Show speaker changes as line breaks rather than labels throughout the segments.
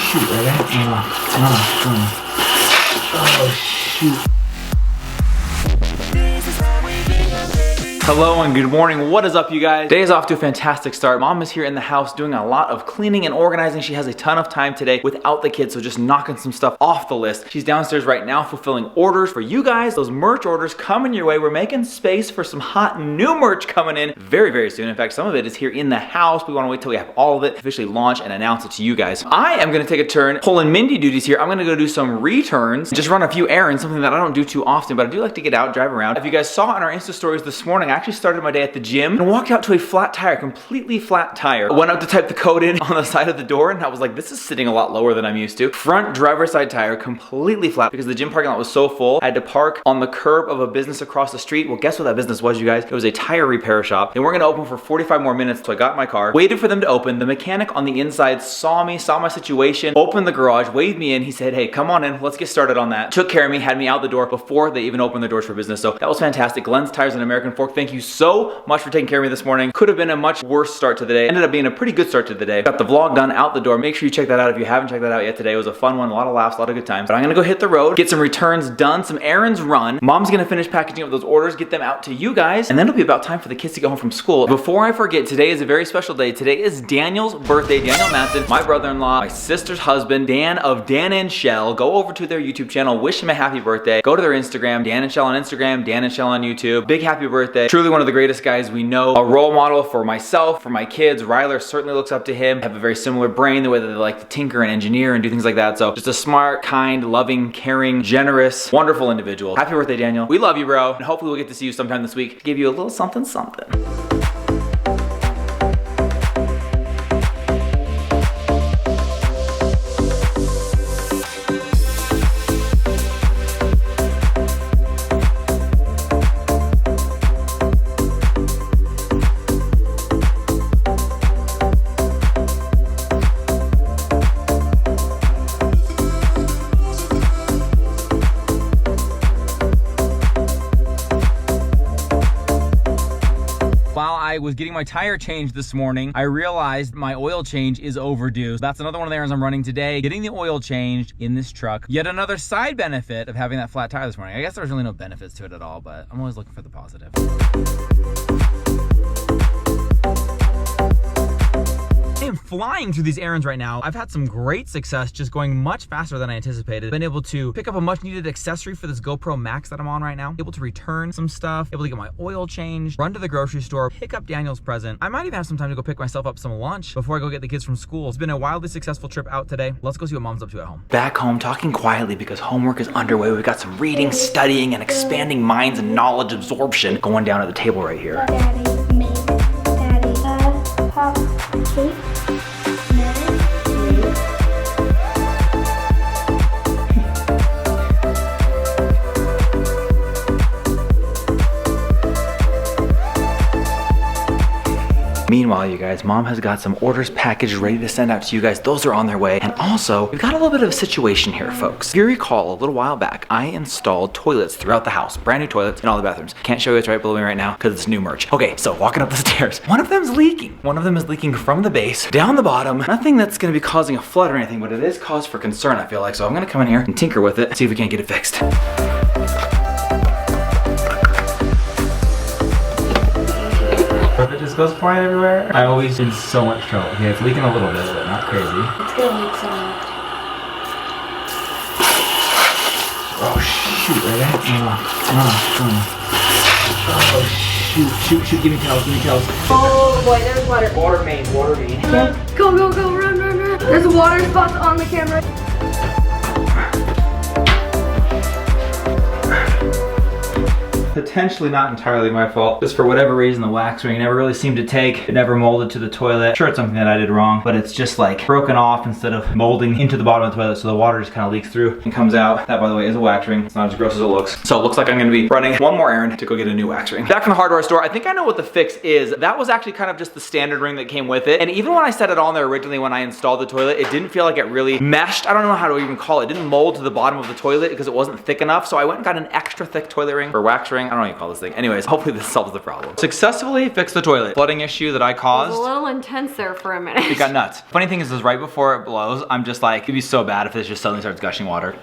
shoot, oh shoot.
Hello and good morning. What is up, you guys? Day is off to a fantastic start. Mom is here in the house doing a lot of cleaning and organizing. She has a ton of time today without the kids, so just knocking some stuff off the list. She's downstairs right now fulfilling orders for you guys. Those merch orders coming your way. We're making space for some hot new merch coming in very, very soon. In fact, some of it is here in the house. We want to wait till we have all of it, officially launch and announce it to you guys. I am going to take a turn pulling Mindy duties here. I'm going to go do some returns, just run a few errands, something that I don't do too often, but I do like to get out, drive around. If you guys saw in our Insta stories this morning, I actually started my day at the gym and walked out to a flat tire, completely flat tire. I went up to type the code in on the side of the door and I was like, this is sitting a lot lower than I'm used to. Front driver's side tire, completely flat because the gym parking lot was so full. I had to park on the curb of a business across the street. Well, guess what that business was, you guys? It was a tire repair shop. They weren't gonna open for 45 more minutes, so I got in my car, waited for them to open. The mechanic on the inside saw me, saw my situation, opened the garage, waved me in. He said, hey, come on in, let's get started on that. Took care of me, had me out the door before they even opened their doors for business. So that was fantastic. Glenn's Tires and American Fork, thank you so much for taking care of me this morning. Could have been a much worse start to the day. Ended up being a pretty good start to the day. Got the vlog done out the door. Make sure you check that out if you haven't checked that out yet today. It was a fun one, a lot of laughs, a lot of good times. But I'm gonna go hit the road, get some returns done, some errands run. Mom's gonna finish packaging up those orders, get them out to you guys, and then it'll be about time for the kids to go home from school. Before I forget, today is a very special day. Today is Daniel's birthday. Daniel Matson, my brother-in-law, my sister's husband, Dan of Dan and Shell. Go over to their YouTube channel, wish him a happy birthday. Go to their Instagram, Dan and Shell on Instagram, Dan and Shell on YouTube. Big happy birthday. Truly one of the greatest guys we know. A role model for myself, for my kids. Ryler certainly looks up to him. Have a very similar brain, the way that they like to tinker and engineer and do things like that. So just a smart, kind, loving, caring, generous, wonderful individual. Happy birthday, Daniel. We love you, bro. And hopefully we'll get to see you sometime this week. Give you a little something, something. While I was getting my tire changed this morning, I realized my oil change is overdue. That's another one of the errands I'm running today, getting the oil changed in this truck. Yet another side benefit of having that flat tire this morning. I guess there's really no benefits to it at all, but I'm always looking for the positive. I am flying through these errands right now. I've had some great success just going much faster than I anticipated. Been able to pick up a much needed accessory for this GoPro Max that I'm on right now. Able to return some stuff, able to get my oil changed, run to the grocery store, pick up Daniel's present. I might even have some time to go pick myself up some lunch before I go get the kids from school. It's been a wildly successful trip out today. Let's go see what Mom's up to at home. Back home, talking quietly because homework is underway. We've got some reading, studying, and expanding minds and knowledge absorption going down at the table right here.
Daddy, me, Daddy, Pop, Kate.
Meanwhile, you guys, Mom has got some orders packaged ready to send out to you guys. Those are on their way. And also, we've got a little bit of a situation here, folks. If you recall, a little while back, I installed toilets throughout the house. Brand new toilets in all the bathrooms. Can't show you, it's right below me right now because it's new merch. Okay, so walking up the stairs. One of them's leaking. One of them is leaking from the base down the bottom. Nothing that's gonna be causing a flood or anything, but it is cause for concern, I feel like. So I'm gonna come in here and tinker with it, see if we can't get it fixed.
If it just goes flying everywhere, I always in so much trouble. Okay, it's leaking a little bit, but not crazy.
It's gonna leak so much.
Oh shoot, oh shoot, give me towels,
Oh boy, there's water.
Water main.
Go, run. There's water spots on the camera.
Potentially not entirely my fault. Just for whatever reason, the wax ring never really seemed to take. It never molded to the toilet. Sure, it's something that I did wrong, but it's just like broken off instead of molding into the bottom of the toilet, so the water just kind of leaks through and comes out. That, by the way, is a wax ring. It's not as gross as it looks. So it looks like I'm gonna be running one more errand to go get a new wax ring. Back from the hardware store, I think I know what the fix is. That was actually kind of just the standard ring that came with it. And even when I set it on there originally when I installed the toilet, it didn't feel like it really meshed. I don't know how to even call it. It didn't mold to the bottom of the toilet because it wasn't thick enough. So I went and got an extra thick toilet ring or wax ring. I don't know what you call this thing. Anyways, hopefully this solves the problem. Successfully fixed the toilet. Flooding issue that I
It
caused.
was a little intense there for a minute.
It got nuts. Funny thing is right before it blows, I'm just like, it'd be so bad if this just suddenly starts gushing water.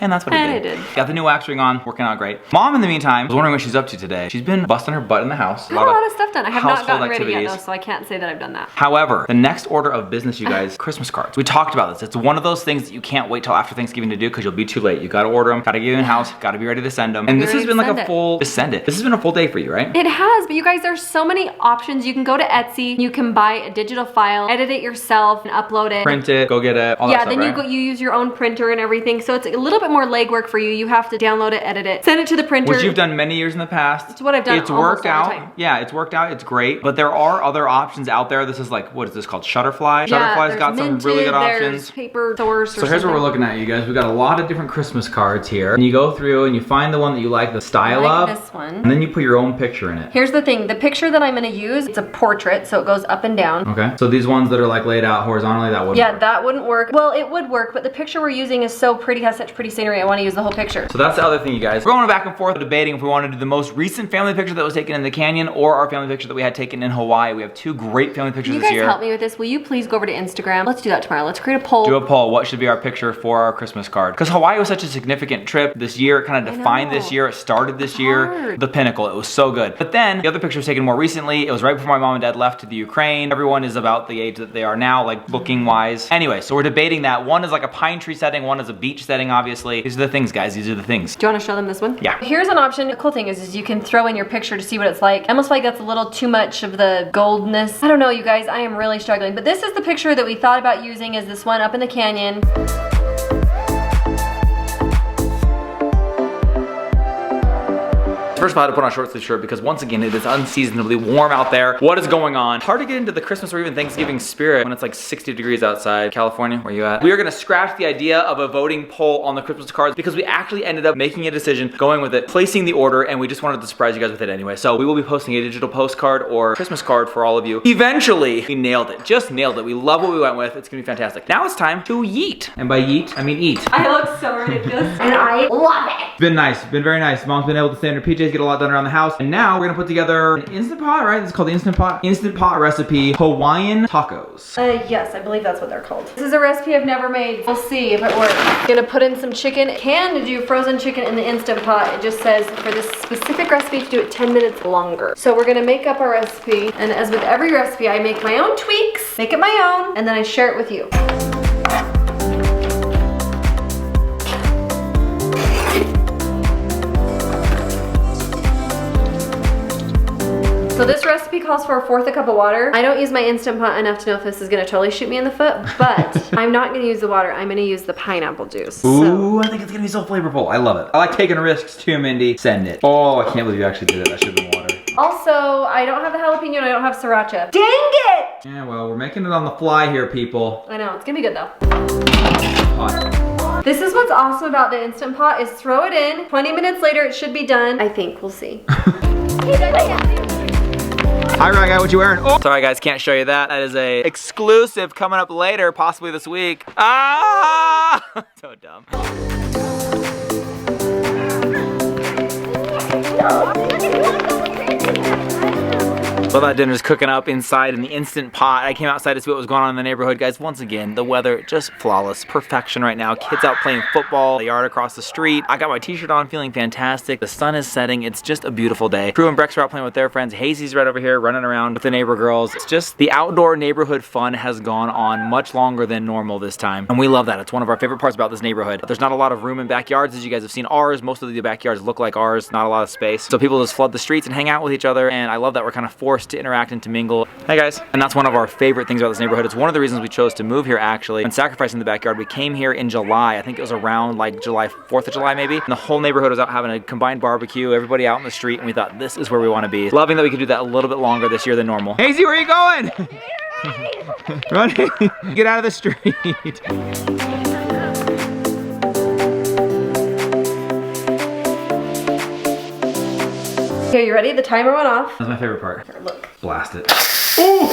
And that's what it
And
did.
it did.
Got the new wax ring on, working out great. Mom, in the meantime, was wondering what she's up to today. She's been busting her butt in the house.
I had a lot of stuff done. I have not
household
gotten ready yet
activities.
though, so I can't say that I've done that.
However, the next order of business, you guys, Christmas cards. We talked about this. It's one of those things that you can't wait till after Thanksgiving to do because you'll be too late. You gotta order them, gotta get in the house, gotta be ready to send them. And this has been like a full, just send it. This has been a full day for you, right?
It has, but you guys, there's so many options. You can go to Etsy, you can buy a digital file, edit it yourself, and upload it.
Print it, go get it, all that
Yeah,
stuff,
then
right?
you use your own printer and everything. So it's a little bit more legwork for you. You have to download it, edit it, send it to the printer.
Which you've done many years in the past.
It's what I've done
It's
almost
worked
all the
out.
time.
Yeah, it's worked out. It's great. But there are other options out there. This is like, what is this called? Shutterfly?
Yeah,
Shutterfly's
there's
got some
Minted,
really good
there's
options.
Paper Source or
So here's what we're
something.
looking at, you guys. We've got a lot of different Christmas cards here. And you go through and you find the one that you like the style
I like
of.
this one.
And then you put your own picture in it.
Here's the thing, the picture that I'm gonna use, it's a portrait, so it goes up and down.
Okay. So these ones that are like laid out horizontally, that wouldn't
Yeah,
work.
that wouldn't work. Well, it would work, but the picture we're using is so pretty, has such pretty scenery, I wanna use the whole picture.
So that's the other thing, you guys. We're going back and forth debating if we want to do the most recent family picture that was taken in the canyon or our family picture that we had taken in Hawaii. We have two great family pictures
You
this
guys
year.
help me with this. Will you please go over to Instagram? Let's do that tomorrow. Let's create a poll.
Do a poll. What should be our picture for our Christmas card? Because Hawaii was such a significant trip this year. It kind of defined this year. It started this year.
hard.
The pinnacle. It was so good. But then the other picture was taken more recently. It was right before my mom and dad left to the Ukraine. Everyone is about the age that they are now, like booking wise. Anyway, so we're debating that. One is like a pine tree setting. One is a beach setting, obviously. These are the things, guys. These are the things.
Do you want to show them this one?
Yeah.
Here's an option. The cool thing is you can throw in your picture to see what it's like. I almost feel like that's a little too much of the goldness. I don't know, you guys. I am really struggling. But this is the picture that we thought about using, is this one up in the canyon.
First of all, I had to put on a short sleeve shirt because once again, it is unseasonably warm out there. What is going on? Hard to get into the Christmas or even Thanksgiving spirit when it's like 60 degrees outside. California, where you at? We are gonna scratch the idea of a voting poll on the Christmas cards because we actually ended up making a decision, going with it, placing the order, and we just wanted to surprise you guys with it anyway. So we will be posting a digital postcard or Christmas card for all of you. Eventually, we nailed it. Just nailed it. We love what we went with. It's gonna be fantastic. Now it's time to yeet. And by yeet, I mean eat.
I look so ridiculous. And I love it.
It's been nice, been very nice. Mom's been able to stay in her PJs, get a lot done around the house. And now we're gonna put together an Instant Pot, right? It's called the Instant Pot. Instant Pot recipe, Hawaiian tacos.
Yes, I believe that's what they're called. This is a recipe I've never made. We'll see if it works. Gonna put in some chicken. Can do frozen chicken in the Instant Pot. It just says for this specific recipe to do it 10 minutes longer. So we're gonna make up our recipe. And as with every recipe, I make my own tweaks, make it my own, and then I share it with you. So this recipe calls for 1/4 cup of water. I don't use my Instant Pot enough to know if this is gonna totally shoot me in the foot, but I'm not gonna use the water. I'm gonna use the pineapple juice.
Ooh, I think it's gonna be so flavorful. I love it. I like taking risks too, Mindy. Send it. Oh, I can't believe you actually did it. That should have been water.
Also, I don't have the jalapeno and I don't have sriracha. Dang it!
Yeah, well, we're making it on the fly here, people.
I know, it's gonna be good though.
Hot.
This is what's awesome about the Instant Pot is throw it in, 20 minutes later it should be done. I think, we'll see.
Hi, right guy, what you wearing? Oh, sorry guys, can't show you that. That is a exclusive coming up later, possibly this week. Ah! So dumb. So that dinner's cooking up inside in the Instant Pot. I came outside to see what was going on in the neighborhood, guys. Once again, the weather just flawless, perfection right now. Kids out playing football, the yard across the street. I got my t-shirt on, feeling fantastic. The sun is setting. It's just a beautiful day. Crew and Brex are out playing with their friends. Hazy's right over here running around with the neighbor girls. It's just the outdoor neighborhood fun has gone on much longer than normal this time, and we love that. It's one of our favorite parts about this neighborhood. There's not a lot of room in backyards, as you guys have seen ours. Most of the backyards look like ours, not a lot of space. So people just flood the streets and hang out with each other, and I love that we're kind of forced to interact and to mingle. Hey guys. And that's one of our favorite things about this neighborhood. It's one of the reasons we chose to move here actually. When sacrificing the backyard, we came here in July. I think it was around like July, 4th of July maybe. And the whole neighborhood was out having a combined barbecue, everybody out in the street, and we thought this is where we want to be. Loving that we could do that a little bit longer this year than normal. Hazy, where are you going? Running. Get out of the street.
Okay, you ready? The timer went off.
That's my favorite part.
Here, look.
Blast it. Ooh!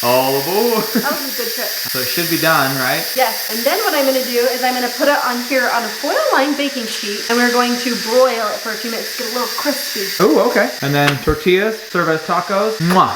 All aboard.
That was a good trick.
So it should be done, right?
Yes, and then what I'm gonna do is I'm gonna put it on here on a foil lined baking sheet and we're going to broil it for a few minutes to get a little crispy.
Oh, okay. And then tortillas, serve as tacos. Mwah.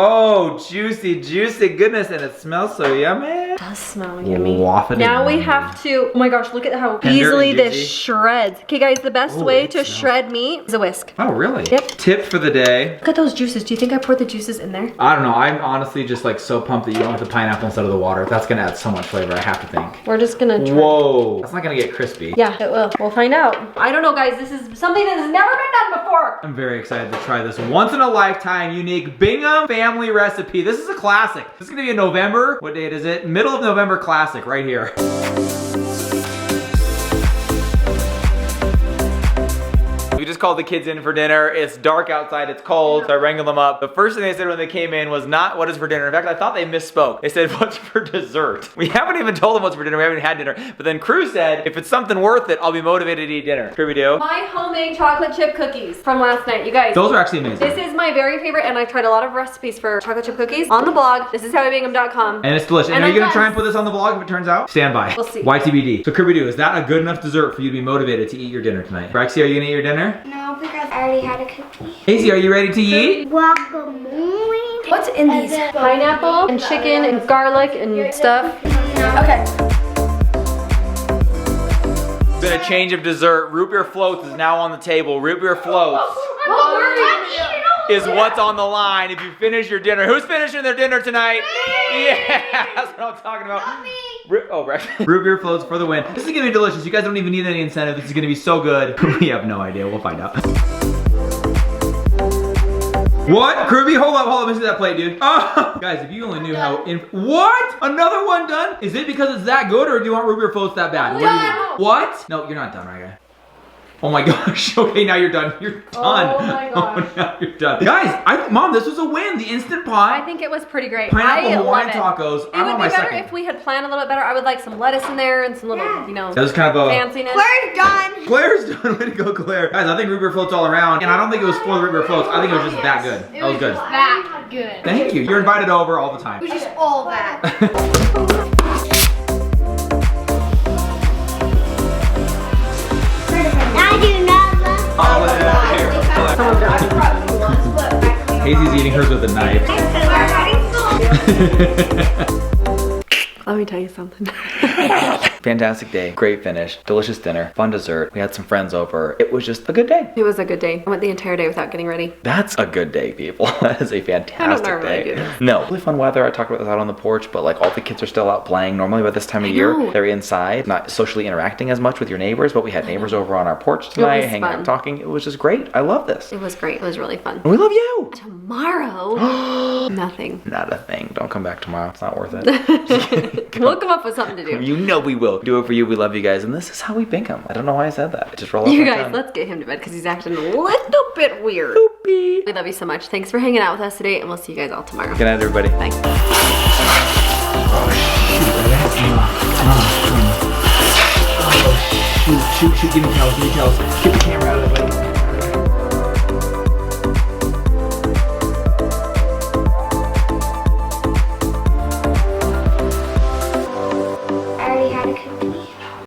Oh, juicy, juicy goodness, and it smells so yummy.
It does smell yummy.
Wafted
Now we
in.
have to, oh my gosh, look at how
Tender
easily
and
this
juicy.
shreds. Okay guys, the best
Ooh,
way
it
to
smells.
shred meat is a whisk.
Oh, really?
Yep.
Tip for the day.
Look at those juices. Do you think I poured the juices in there?
I don't know. I'm honestly just like so pumped that you don't have the pineapple instead of the water. That's gonna add so much flavor, I have to think.
We're just gonna try.
Whoa. That's not gonna get crispy.
Yeah, it will. We'll find out. I don't know guys, this is something that has never been done before.
I'm very excited to try this once in a lifetime unique Bingham family recipe. This is a classic. This is gonna be a November, what date is it? Middle of November classic right here. We just called the kids in for dinner. It's dark outside, it's cold, so I wrangled them up. The first thing they said when they came in was not what is for dinner. In fact, I thought they misspoke. They said, what's for dessert? We haven't even told them what's for dinner. We haven't had dinner. But then Crew said, if it's something worth it, I'll be motivated to eat dinner. Here we do.
My homemade chocolate chip cookies from last night, you guys.
Those are actually amazing.
This is my very favorite, and I've tried a lot of recipes for chocolate chip cookies on the blog. This is howibingham.com.
And it's delicious. And
And
are you
I'm
gonna try
done.
and put this on the blog if it turns out? Stand by.
We'll see.
YTBD. So Kirby, is that a good enough dessert for you to be motivated to eat your dinner tonight? Brexy, are you gonna eat your dinner?
No, because I already had a cookie.
Casey, are you ready to eat?
Guacamole.
What's in these? Pineapple and chicken and garlic and stuff. Okay.
Been a change of dessert. Root beer floats is now on the table. Root beer floats is what's on the line if you finish your dinner. Who's finishing their dinner tonight? Yeah, that's what I'm talking about. Oh, right. Root beer floats for the win. This is gonna be delicious. You guys don't even need any incentive. This is gonna be so good. We have no idea. We'll find out. What? Kirby, hold up, let me see that plate, dude. Oh, guys, if you only knew how what? Another one done? Is it because it's that good, or do you want root beer floats that bad? What do you do? What? No, you're not done, right, guy? Oh my gosh, okay, now you're done. You're done.
Oh my gosh.
Oh, now you're done. Guys, Mom, this was a win. The Instant Pot.
I think it was pretty great.
Pineapple
I
Hawaiian
love it.
tacos.
It
I'm
would
on
be
my
better
second.
if we had planned a little bit better. I would like some lettuce in there and some little, you know,
That was kind of a...
fanciness.
We're done.
Claire's done. Way to go, Claire. Guys, I think root beer floats all around. And I don't think it was for the root beer floats. I think it was just that good. That was good.
That good.
Thank you. You're invited over all the time.
It was just all that. I do not love.
Oh, Hazy's eating hers with a knife.
Let me tell you something.
Fantastic day, great finish, delicious dinner, fun dessert. We had some friends over. It was just a good day.
It was a good day. I went the entire day without getting ready.
That's a good day, people. That is a fantastic
normally
day.
do this.
No, really fun weather. I talked about this out on the porch, but like all the kids are still out playing. Normally by this time of year,
know.
they're inside, not socially interacting as much with your neighbors, but we had neighbors over on our porch tonight,
was
hanging
fun.
out, talking. It was just great. I love this.
It was great. It was really fun.
And we love you.
Tomorrow, nothing.
Not a thing. Don't come back tomorrow. It's not worth it.
We'll come up with something to do.
You know we will. Do it for you. We love you guys. And this is how we Bingham. I don't know why I said that. It just roll off
You
my
guys,
tongue.
let's get him to bed because he's acting a little bit weird.
Boopy.
We love you so much. Thanks for hanging out with us today, and we'll see you guys all tomorrow.
Good night, everybody.
Bye.
Shoot, give me towels,